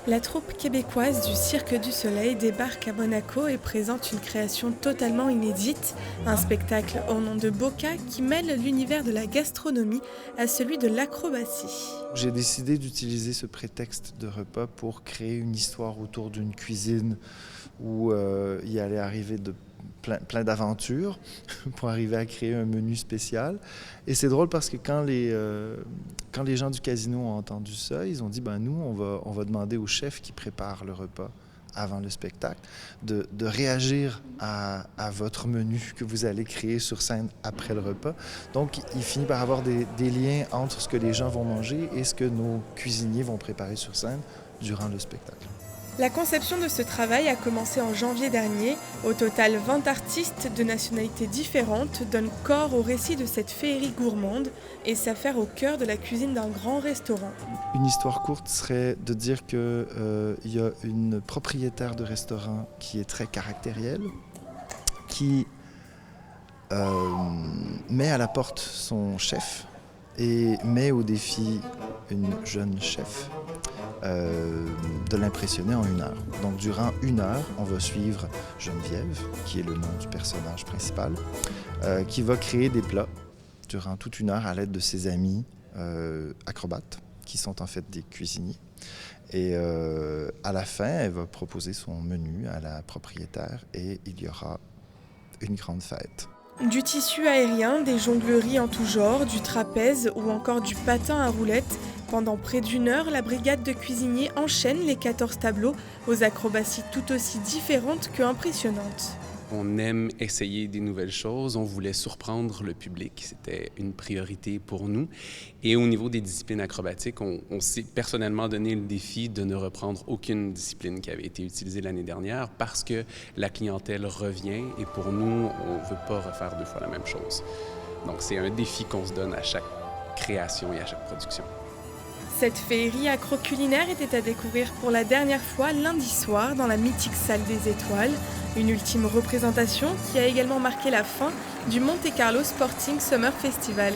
La troupe québécoise du Cirque du Soleil débarque à Monaco et présente une création totalement inédite, un spectacle au nom de Boca qui mêle l'univers de la gastronomie à celui de l'acrobatie. J'ai décidé d'utiliser ce prétexte de repas pour créer une histoire autour d'une cuisine où il allait arriver de plein d'aventures pour arriver à créer un menu spécial. Et c'est drôle parce que quand les gens du casino ont entendu ça, ils ont dit nous, on va demander au chef qui prépare le repas avant le spectacle de réagir à votre menu que vous allez créer sur scène après le repas. Donc, il finit par avoir des liens entre ce que les gens vont manger et ce que nos cuisiniers vont préparer sur scène durant le spectacle. La conception de ce travail a commencé en janvier dernier. Au total, 20 artistes de nationalités différentes donnent corps au récit de cette féerie gourmande et s'affairent au cœur de la cuisine d'un grand restaurant. Une histoire courte serait de dire qu'il y a une propriétaire de restaurant qui est très caractérielle, qui met à la porte son chef et met au défi une jeune chef de l'impressionner en 1 heure. Donc durant 1 heure, on va suivre Geneviève, qui est le nom du personnage principal, qui va créer des plats durant toute 1 heure à l'aide de ses amis acrobates, qui sont en fait des cuisiniers. Et à la fin, elle va proposer son menu à la propriétaire et il y aura une grande fête. Du tissu aérien, des jongleries en tout genre, du trapèze ou encore du patin à roulettes. Pendant près d'1 heure, la brigade de cuisiniers enchaîne les 14 tableaux aux acrobaties tout aussi différentes que impressionnantes. On aime essayer des nouvelles choses, on voulait surprendre le public, c'était une priorité pour nous. Et au niveau des disciplines acrobatiques, on s'est personnellement donné le défi de ne reprendre aucune discipline qui avait été utilisée l'année dernière parce que la clientèle revient et pour nous, on ne veut pas refaire 2 fois la même chose. Donc c'est un défi qu'on se donne à chaque création et à chaque production. Cette féerie acro-culinaire était à découvrir pour la dernière fois lundi soir dans la mythique salle des Étoiles. Une ultime représentation qui a également marqué la fin du Monte Carlo Sporting Summer Festival.